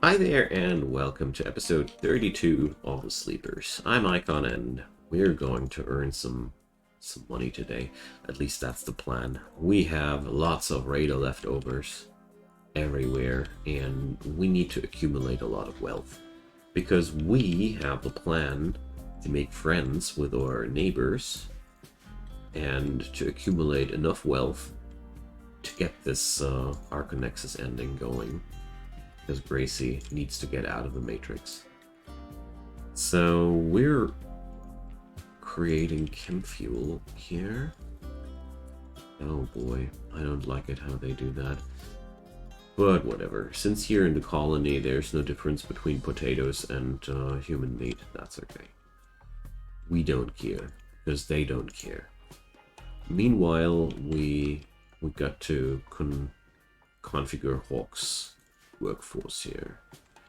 Hi there, and welcome to episode 32 of The Sleepers. I'm Icon, and we're going to earn some money today. At least that's the plan. We have lots of radar leftovers everywhere, and we need to accumulate a lot of wealth. Because we have the plan to make friends with our neighbors, and to accumulate enough wealth to get this Archonexus ending going. Because Gracie needs to get out of the Matrix. So we're creating chem fuel here. Oh boy, I don't like it how they do that. But whatever, since here in the colony there's no difference between potatoes and human meat, that's okay. We don't care, because they don't care. Meanwhile, we got to configure Hawk's workforce here.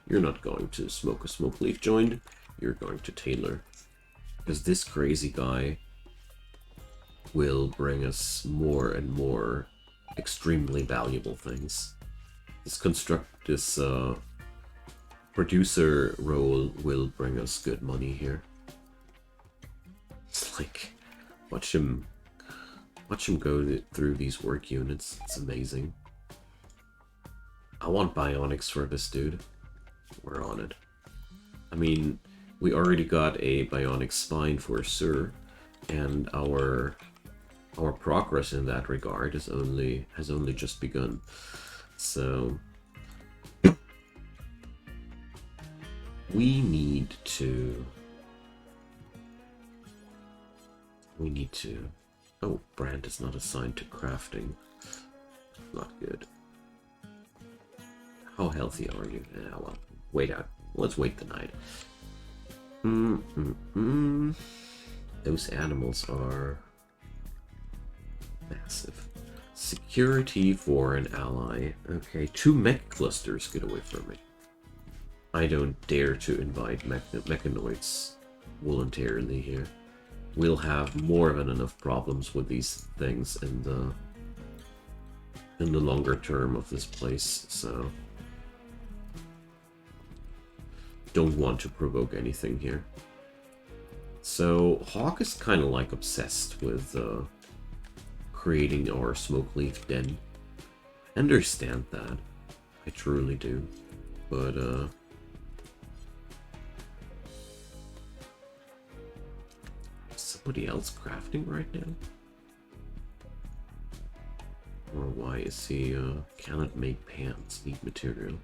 You're not going to smoke a smoke leaf joint, you're going to tailor. Because this crazy guy will bring us more and more extremely valuable things. This producer role will bring us good money here. It's like, watch him go through these work units. It's amazing. I want bionics for this dude. We're on it. I mean, we already got a bionic spine for Sir, and our progress in that regard has only just begun. So we need to oh, Brand is not assigned to crafting. Not good. How healthy are you? Yeah, well, wait out. Let's wait the night. Those animals are massive. Security for an ally. Okay, 2 mech clusters, get away from me. I don't dare to invite mechanoids voluntarily here. We'll have more than enough problems with these things in the longer term of this place, so don't want to provoke anything here. So Hawk is kind of like obsessed with creating our smoke leaf den. I understand that. I truly do. But is somebody else crafting right now? Or why is he cannot make pants, need material?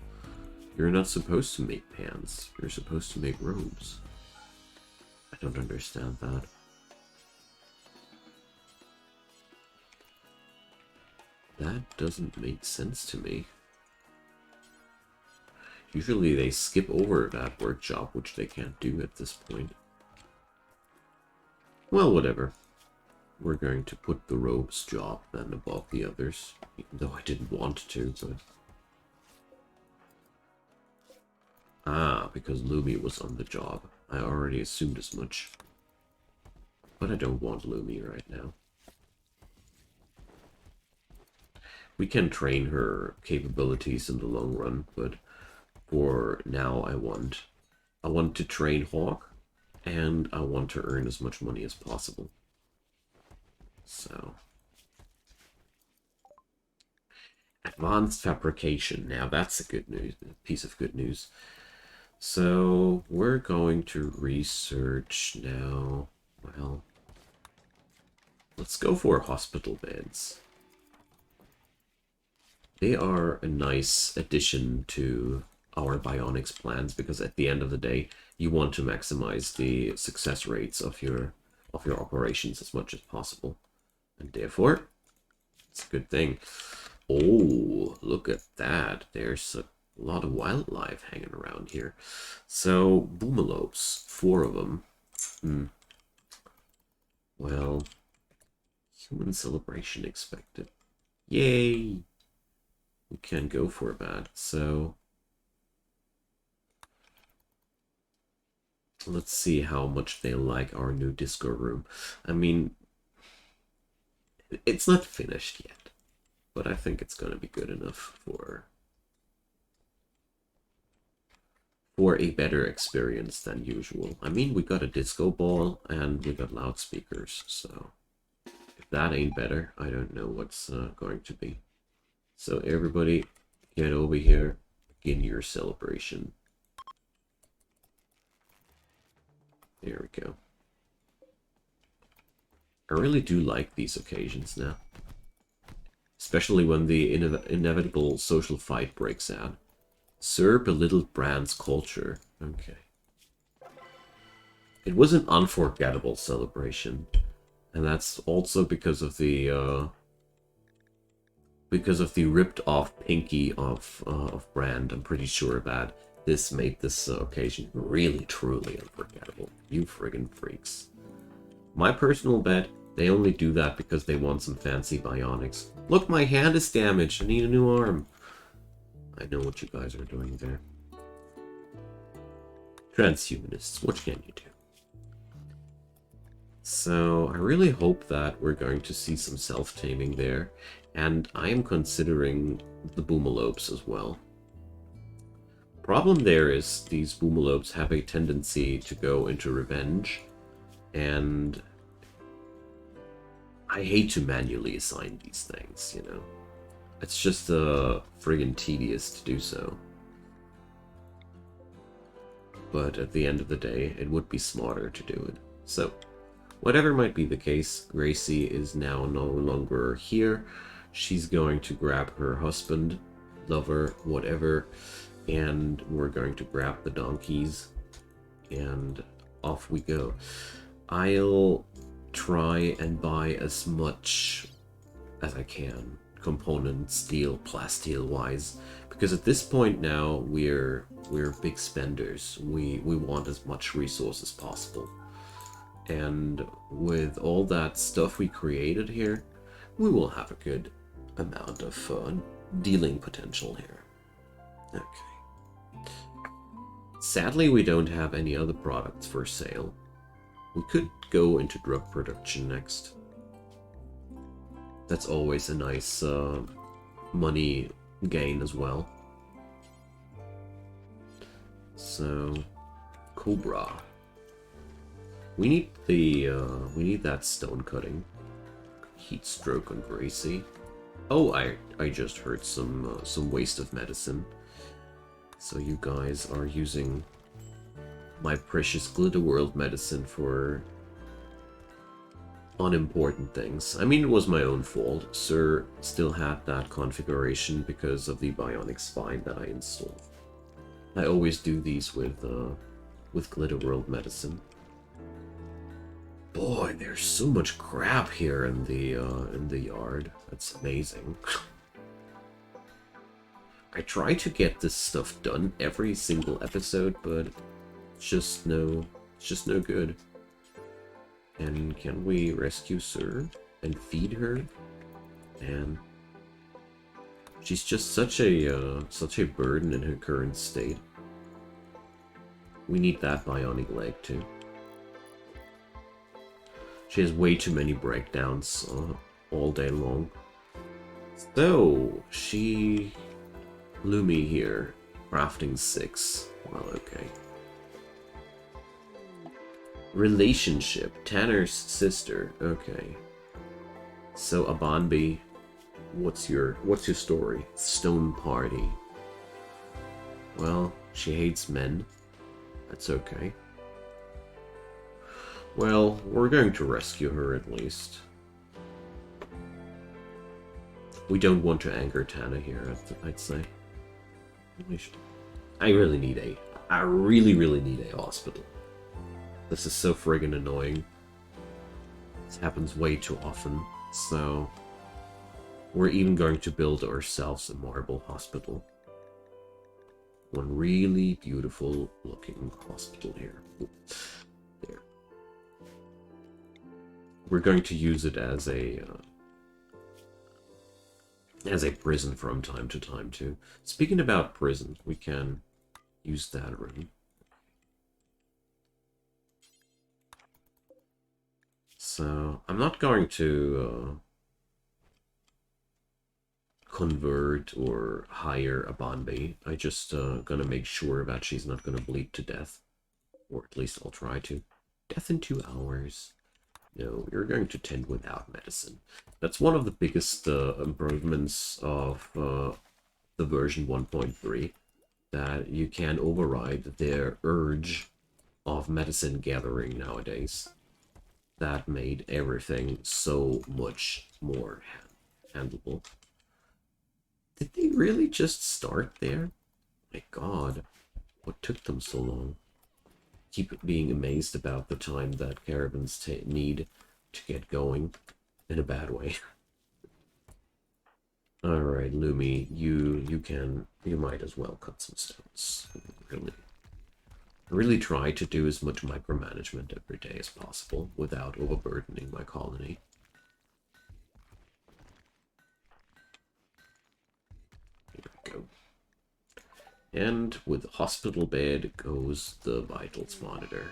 You're not supposed to make pants. You're supposed to make robes. I don't understand that. That doesn't make sense to me. Usually they skip over that workshop, which they can't do at this point. Well, whatever. We're going to put the robes job then above the others, even though I didn't want to, but... Ah, because Lumi was on the job. I already assumed as much. But I don't want Lumi right now. We can train her capabilities in the long run, but for now I want to train Hawk, and I want to earn as much money as possible. So... Advanced fabrication. Now that's a piece of good news. So we're going to research now. Well, let's go for hospital beds. They are a nice addition to our bionics plans, because at the end of the day, you want to maximize the success rates of your operations as much as possible. And therefore, it's a good thing. Oh, look at that. There's a lot of wildlife hanging around here. So, boomalopes, 4 of them. Well, human celebration expected. Yay! We can go for that. So, let's see how much they like our new disco room. I mean, it's not finished yet, but I think it's going to be good enough for for a better experience than usual. I mean, we got a disco ball and we got loudspeakers, so if that ain't better, I don't know what's going to be. So everybody, get over here, begin your celebration. There we go. I really do like these occasions now. Especially when the inevitable social fight breaks out. Sir belittled Brand's culture. Okay. It was an unforgettable celebration. And that's also because of the ripped off pinky of Brand. I'm pretty sure that this made this occasion really truly unforgettable. You friggin' freaks. My personal bet, they only do that because they want some fancy bionics. Look, my hand is damaged. I need a new arm. I know what you guys are doing there. Transhumanists, what can you do? So, I really hope that we're going to see some self-taming there. And I am considering the Boomalopes as well. Problem there is, these Boomalopes have a tendency to go into revenge. And I hate to manually assign these things, you know. It's just friggin' tedious to do so. But at the end of the day, it would be smarter to do it. So, whatever might be the case, Gracie is now no longer here. She's going to grab her husband, lover, whatever, and we're going to grab the donkeys, and off we go. I'll try and buy as much as I can, component, steel, plasteel wise, because at this point now we're big spenders. We want as much resource as possible, and with all that stuff we created here, we will have a good amount of dealing potential here. Okay. Sadly, we don't have any other products for sale. We could go into drug production next. That's always a nice money gain as well. So, Cobra. We need that stone cutting. Heat stroke on Gracie. Oh, I just heard some waste of medicine. So you guys are using my precious Glitter World medicine for unimportant things. I mean, it was my own fault. Sir still had that configuration because of the bionic spine that I installed. I always do these with Glitter World medicine. Boy, there's so much crap here in the yard. That's amazing. I try to get this stuff done every single episode, but it's just no good. And can we rescue Sir and feed her? And she's just such a burden in her current state. We need that bionic leg too. She has way too many breakdowns all day long. So Lumi here, crafting 6. Well, okay. Relationship, Tanner's sister. Okay. So Abanbi, what's your story? Stone party. Well, she hates men. That's okay. Well, we're going to rescue her at least. We don't want to anger Tana here, I'd say. I really need I really need a hospital. This is so friggin' annoying. This happens way too often, so we're even going to build ourselves a marble hospital. One really beautiful looking hospital here. There. We're going to use it as a prison from time to time too. Speaking about prison, we can use that room. So I'm not going to convert or hire a Banbei. I just gonna make sure that she's not gonna bleed to death. Or at least I'll try to. Death in 2 hours. No, you're going to tend without medicine. That's one of the biggest improvements of the version 1.3. That you can override their urge of medicine gathering nowadays. That made everything so much more handleable. Did they really just start there? My god, what took them so long? Keep being amazed about the time that caravans need to get going in a bad way. Alright, Lumi, you might as well cut some stones. Really try to do as much micromanagement every day as possible without overburdening my colony. Here we go. And with the hospital bed goes the vitals monitor.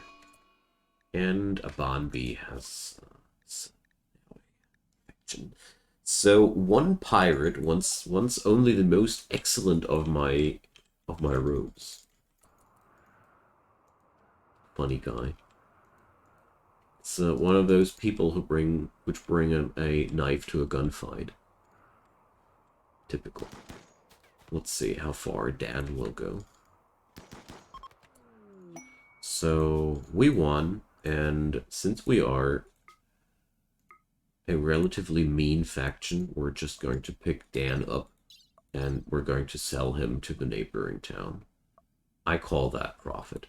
And a Banbei has so one pirate wants only the most excellent of my robes. Funny guy. It's one of those people who bring a knife to a gunfight. Typical. Let's see how far Dan will go. So we won, and since we are a relatively mean faction, we're just going to pick Dan up and we're going to sell him to the neighboring town. I call that profit.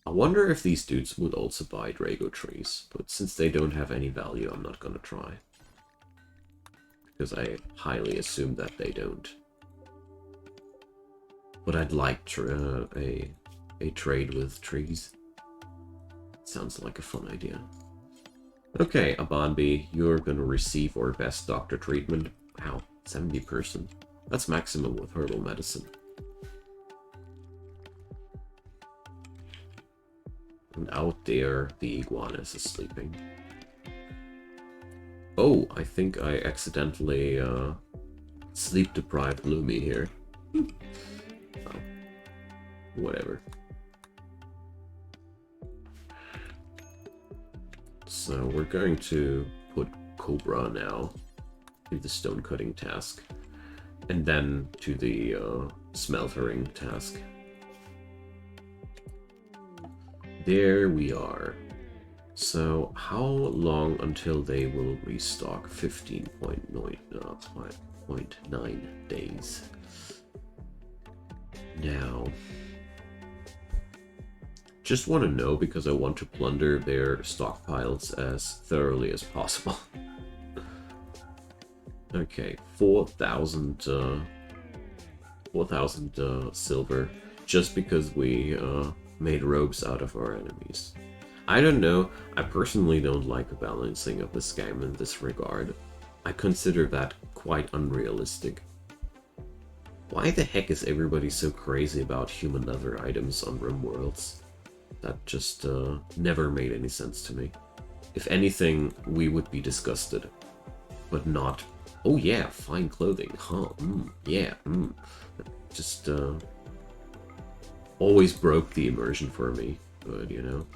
I wonder if these dudes would also buy Drago trees, but since they don't have any value, I'm not gonna try. Because I highly assume that they don't. But I'd like a trade with trees. Sounds like a fun idea. Okay, Abanbi, you're gonna receive our best doctor treatment. Wow, 70%. That's maximum with herbal medicine. And out there, the iguanas is sleeping. Oh, I think I accidentally sleep-deprived Lumi here. Oh, whatever. So we're going to put Cobra now to the stone cutting task, and then to the smeltering task. There we are. So how long until they will restock? 15.9 days. Now, just want to know because I want to plunder their stockpiles as thoroughly as possible. Okay, 4,000 silver just because we made robes out of our enemies. I don't know, I personally don't like the balancing of this game in this regard. I consider that quite unrealistic. Why the heck is everybody so crazy about human leather items on Rimworlds? That just never made any sense to me. If anything, we would be disgusted. But not, oh yeah, fine clothing, huh, yeah, Just always broke the immersion for me, but you know.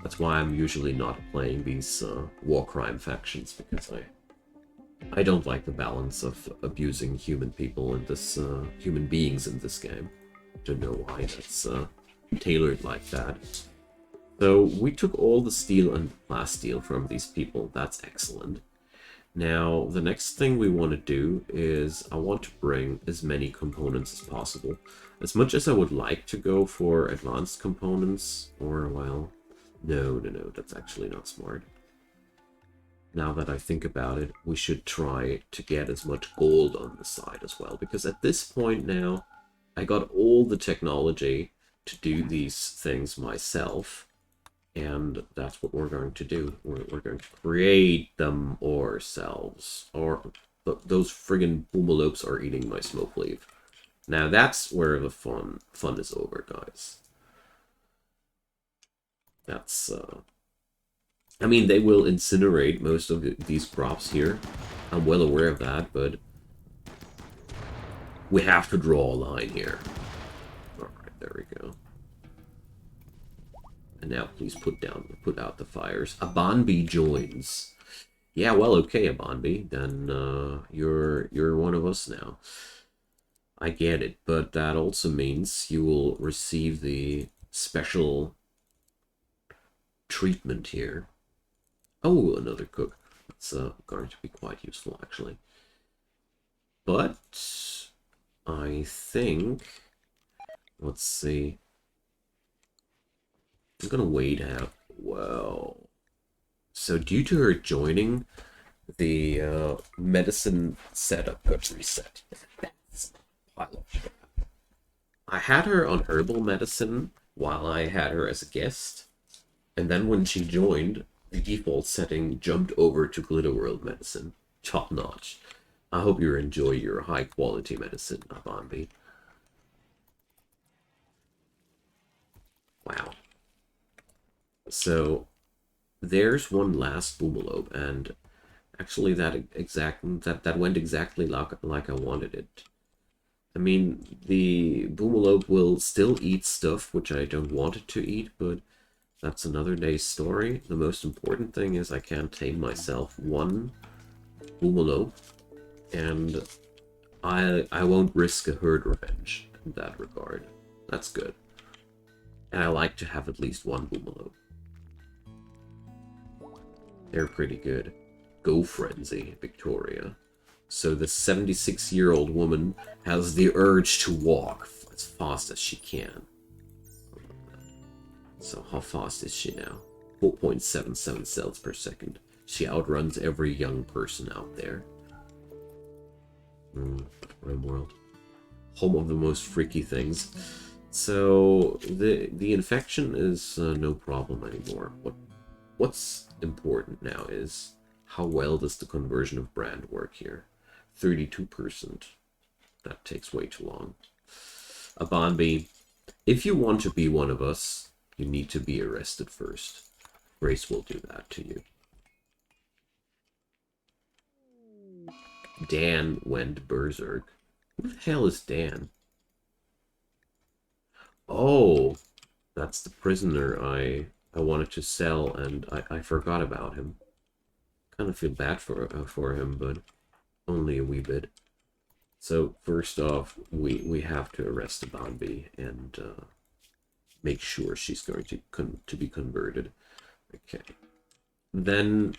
That's why I'm usually not playing these war crime factions, because I don't like the balance of abusing human people in this, human beings in this game. Don't know why that's tailored like that. So we took all the steel and plasteel from these people. That's excellent. Now, the next thing we want to do is I want to bring as many components as possible. As much as I would like to go for advanced components, or, well, no, that's actually not smart. Now that I think about it, we should try to get as much gold on the side as well, because at this point now, I got all the technology to do these things myself, and that's what we're going to do. We're going to create them ourselves, or those friggin' boomalopes are eating my smoke leaf. Now that's where the fun is over, guys. That's, I mean, they will incinerate most of these crops here. I'm well aware of that, but We have to draw a line here. Alright, there we go. And now please put out the fires. Abanbi joins. Yeah, well, okay, Abanbi. Then you're one of us now. I get it, but that also means you will receive the special treatment here. Oh, another cook. It's going to be quite useful, actually. But I think, let's see. I'm gonna wait out. Well, so due to her joining, the medicine setup got reset. That's a pile of crap. I had her on herbal medicine while I had her as a guest, and then when she joined, the default setting jumped over to Glitterworld medicine. Top notch. I hope you enjoy your high quality medicine, Abambi. Wow. So there's one last Boomelope, and actually that went exactly like I wanted it. I mean, the Boomelope will still eat stuff which I don't want it to eat, but that's another day's story. The most important thing is I can't tame myself one Boomelope, and I won't risk a herd revenge in that regard. That's good. And I like to have at least one Boomelope. They're pretty good. Go Frenzy, Victoria. So the 76-year-old woman has the urge to walk as fast as she can. So how fast is she now? 4.77 cells per second. She outruns every young person out there. Rimworld. Home of the most freaky things. So the infection is no problem anymore. What's important now is how well does the conversion of brand work here? 32%. That takes way too long. Abanbi, if you want to be one of us, you need to be arrested first. Grace will do that to you. Dan went berserk. Who the hell is Dan? Oh, that's the prisoner I wanted to sell, and I forgot about him. Kind of feel bad for him, but only a wee bit. So first off, we have to arrest Abanbi and make sure she's going to be converted. Okay. Then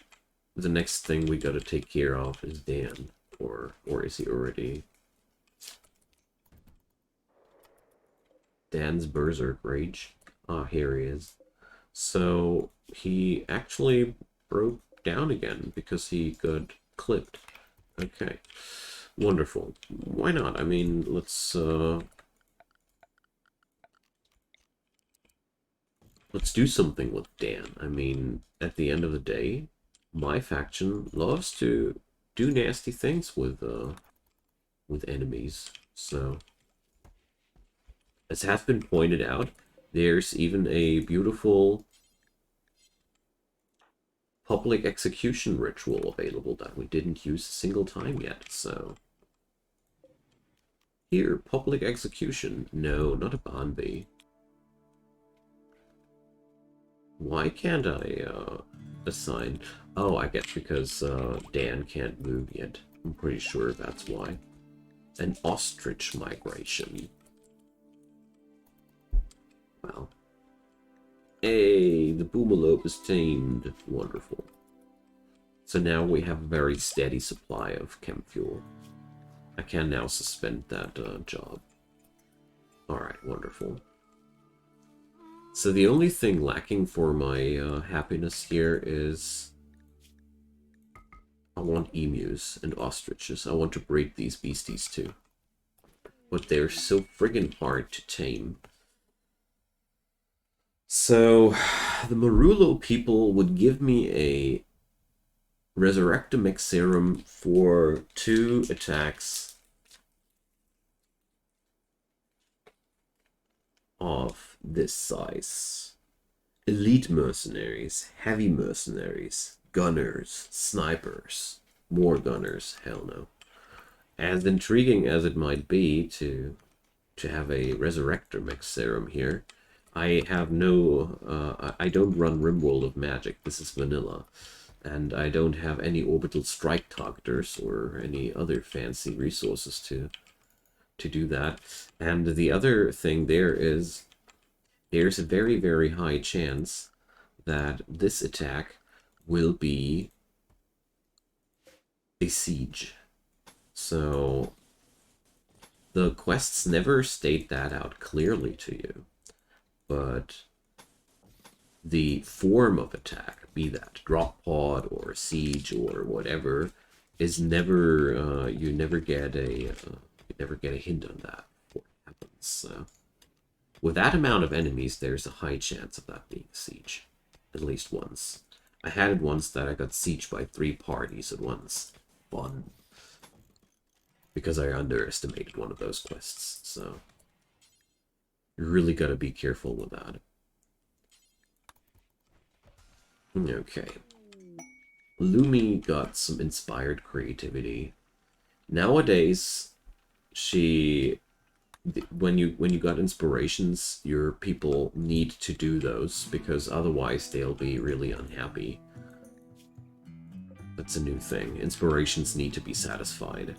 the next thing we got to take care of is Dan, or is he already? Dan's berserk rage. Ah, here he is. So he actually broke down again because he got clipped. Okay, wonderful. Why not? I mean, let's do something with Dan. I mean, at the end of the day, my faction loves to do nasty things with enemies. So, as has been pointed out, there's even a beautiful public execution ritual available that we didn't use a single time yet, so... Here, public execution. No, not Abanbi. Why can't I, assign... Oh, I guess because, Dan can't move yet. I'm pretty sure that's why. An ostrich migration. Well... Hey, the Boomelope is tamed. Wonderful. So now we have a very steady supply of chem fuel. I can now suspend that job. Alright, wonderful. So the only thing lacking for my happiness here is... I want emus and ostriches. I want to breed these beasties too. But they're so friggin' hard to tame. So, the Marulo people would give me a Resurrectomix serum for 2 attacks of this size. Elite mercenaries, heavy mercenaries, gunners, snipers, more gunners, hell no. As intriguing as it might be to have a Resurrector Mech Serum here, I have no, I don't run Rimworld of Magic. This is vanilla. And I don't have any orbital strike targeters or any other fancy resources to do that. And the other thing there is, there's a very, very high chance that this attack will be a siege. So the quests never state that out clearly to you, but the form of attack, be that drop pod or siege or whatever, is never you never get a hint on that before it happens. So with that amount of enemies, there's a high chance of that being a siege, at least once. I had it once that I got sieged by 3 parties at once. Fun. Because I underestimated one of those quests, so you really gotta be careful with that. Okay. Lumi got some inspired creativity. Nowadays, when you got inspirations, your people need to do those, because otherwise they'll be really unhappy. That's a new thing. Inspirations need to be satisfied.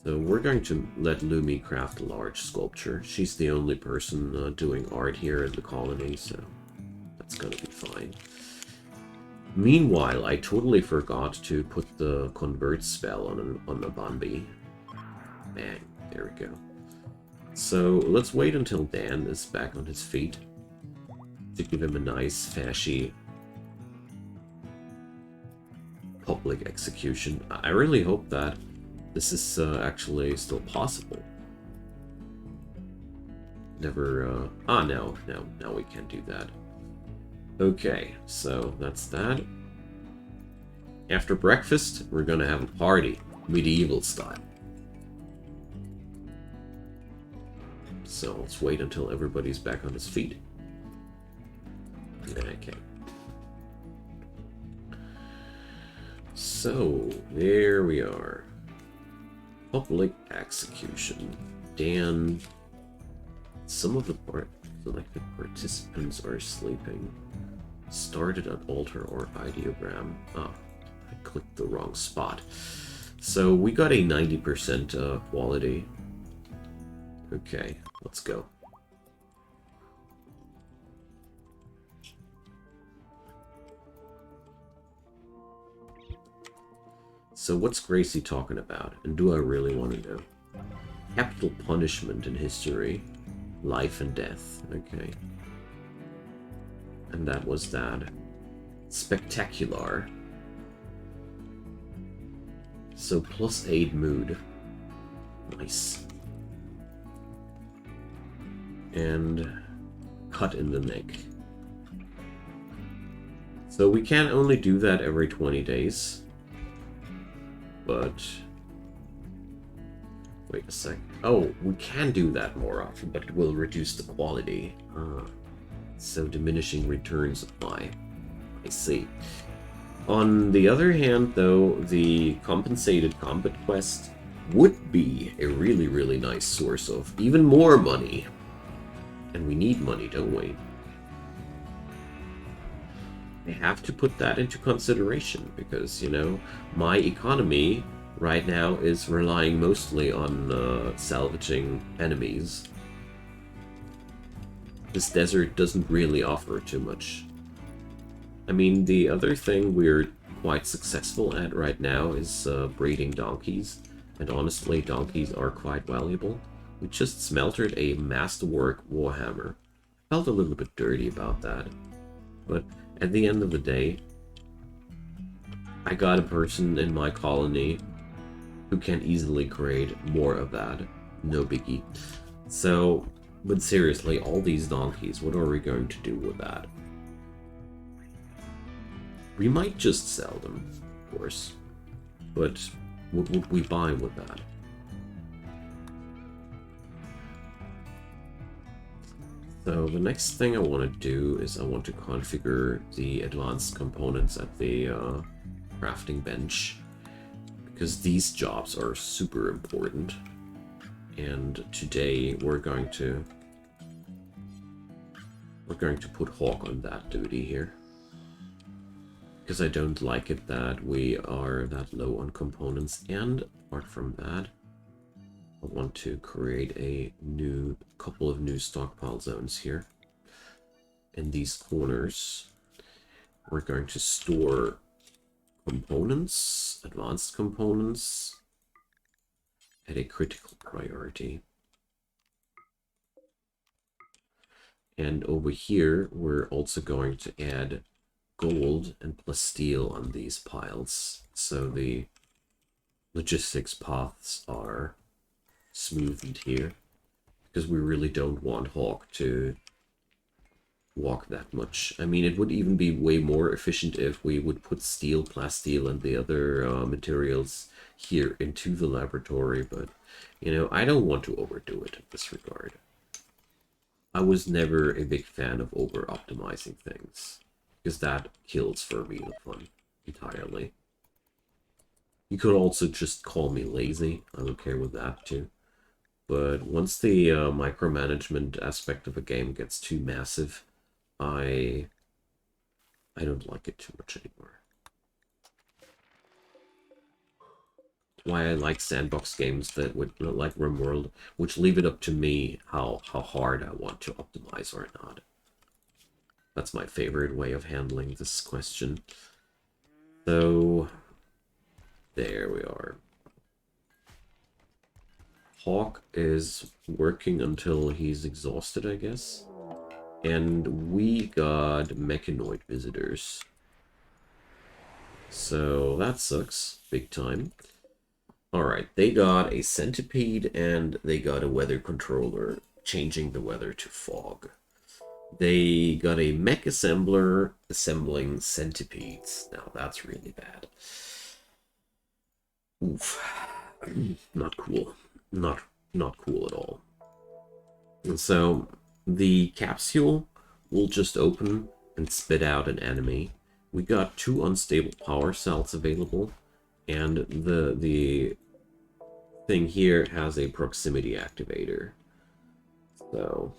So we're going to let Lumi craft a large sculpture. She's the only person doing art here in the colony, so that's gonna be fine. Meanwhile, I totally forgot to put the convert spell on the Bambi. Bang, there we go. So let's wait until Dan is back on his feet to give him a nice, fashy public execution. I really hope that this is actually still possible. Never, now we can do that. Okay, so that's that. After breakfast, we're gonna have a party, medieval style. So let's wait until everybody's back on his feet. Okay. So, there we are. Public execution. Dan. Some of the selected participants are sleeping. Started an altar or ideogram. Ah, I clicked the wrong spot. So we got a 90% quality. Okay, let's go. So what's Gracie talking about? And do I really want to know? Capital punishment in history. Life and death. Okay. And that was that. Spectacular. So +8 mood. Nice. And cut in the neck. So we can only do that every 20 days. But wait a sec. Oh, we can do that more often, but it will reduce the quality. So diminishing returns apply. I see. On the other hand, though, the compensated combat quest would be a really, really nice source of even more money. And we need money, don't we? I have to put that into consideration because, you know, my economy right now is relying mostly on salvaging enemies. This desert doesn't really offer too much. I mean, the other thing we're quite successful at right now is breeding donkeys. And honestly, donkeys are quite valuable. We just smeltered a masterwork warhammer. Felt a little bit dirty about that. But at the end of the day, I got a person in my colony who can easily create more of that. No biggie. So, but seriously, all these donkeys, what are we going to do with that? We might just sell them, of course. But what would we buy with that? So the next thing I want to do is I want to configure the advanced components at the crafting bench. because these jobs are super important. And today we're going to put Hawk on that duty here, because I don't like it that we are that low on components. And apart from that, I want to create a couple of new stockpile zones here. In these corners, we're going to store components, advanced components, at a critical priority. And over here, we're also going to add gold and plus steel on these piles, so the logistics paths are smoothed here, because we really don't want Hawk to walk that much. I mean, it would even be way more efficient if we would put steel, plasteel, and the other materials here into the laboratory, but, you know, I don't want to overdo it in this regard. I was never a big fan of over-optimizing things, because that kills for me the fun entirely. You could also just call me lazy. I'm okay with that too. But once the micromanagement aspect of a game gets too massive, I don't like it too much anymore. Why I like sandbox games that would, like Rimworld, which leave it up to me how hard I want to optimize or not. That's my favorite way of handling this question. So there we are. Hawk is working until he's exhausted, I guess. And we got mechanoid visitors. So that sucks big time. Alright, they got a centipede and they got a weather controller, changing the weather to fog. They got a mech assembler assembling centipedes. Now that's really bad. Oof. Not cool. Not cool at all. And so the capsule will just open and spit out an enemy. We got 2 unstable power cells available, and the thing here has a proximity activator. So,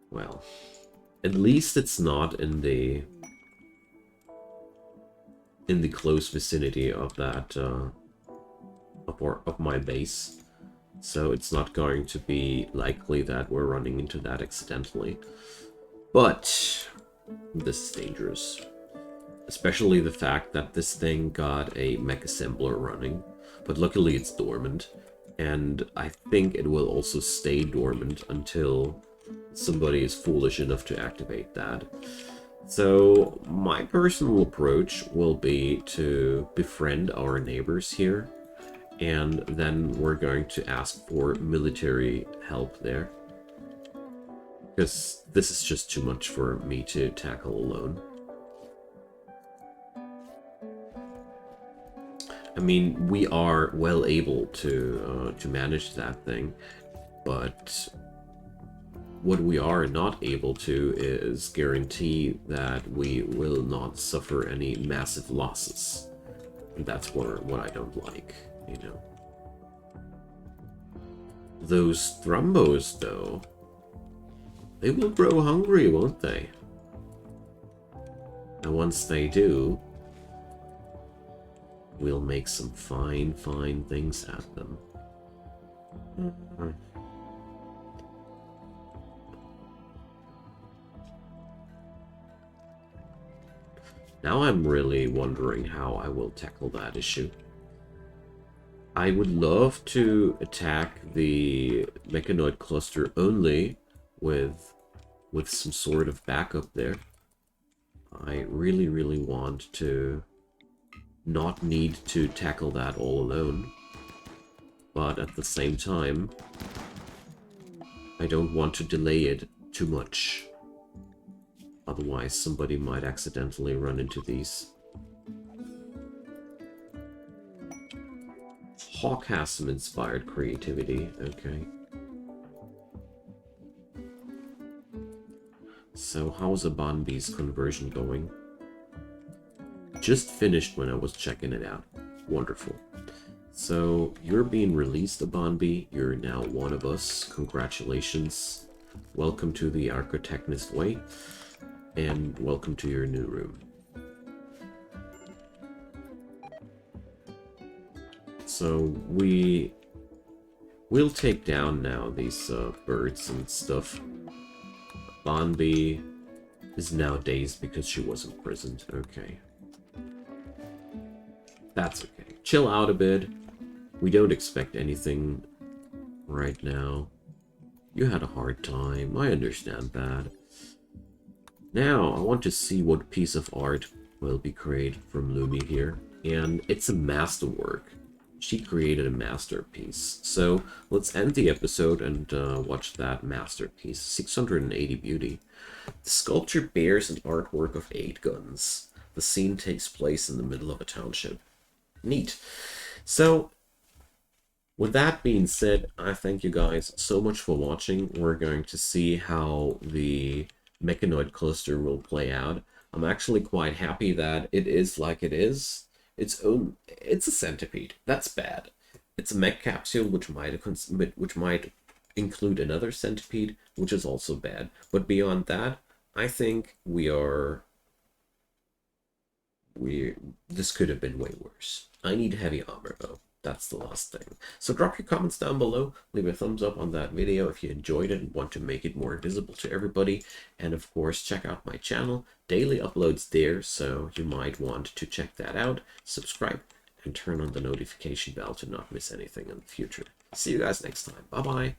well, at least it's not in the close vicinity of that of my base. So it's not going to be likely that we're running into that accidentally. But this is dangerous. Especially the fact that this thing got a mech assembler running. But luckily it's dormant. And I think it will also stay dormant until somebody is foolish enough to activate that. So my personal approach will be to befriend our neighbors here. And then we're going to ask for military help there. Because this is just too much for me to tackle alone. I mean, we are well able to manage that thing, but what we are not able to is guarantee that we will not suffer any massive losses. And that's what I don't like, you know. Those thrumbos, though, they will grow hungry, won't they? And once they do, we'll make some fine things at them. Now I'm really wondering how I will tackle that issue. I would love to attack the mechanoid cluster only with some sort of backup there. I really want to not need to tackle that all alone. But at the same time, I don't want to delay it too much. Otherwise, somebody might accidentally run into these. Hawk has some inspired creativity, okay. So how's Abanbi's conversion going? just finished when I was checking it out. Wonderful. So, you're being released, Abanbi. You're now one of us. Congratulations. Welcome to the Archonexus way. And welcome to your new room. So, we'll take down now these birds and stuff. Abanbi is now dazed because she was imprisoned. Okay. That's okay. Chill out a bit. We don't expect anything right now. You had a hard time. I understand that. Now, I want to see what piece of art will be created from Lumi here. And it's a masterwork. She created a masterpiece. So, let's end the episode and watch that masterpiece. 680 beauty. The sculpture bears an artwork of 8 guns. The scene takes place in the middle of a township. Neat. So, with that being said, I thank you guys so much for watching. We're going to see how the mechanoid cluster will play out. I'm actually quite happy that it is like it is. It's a centipede. That's bad. It's a mech capsule which might include another centipede, which is also bad. But beyond that, I think this could have been way worse. I need heavy armor though. That's the last thing. So drop your comments down below, leave a thumbs up on that video if you enjoyed it and want to make it more visible to everybody. And of course, check out my channel. Daily uploads there, so you might want to check that out. Subscribe and turn on the notification bell to not miss anything in the future. See you guys next time. Bye-bye.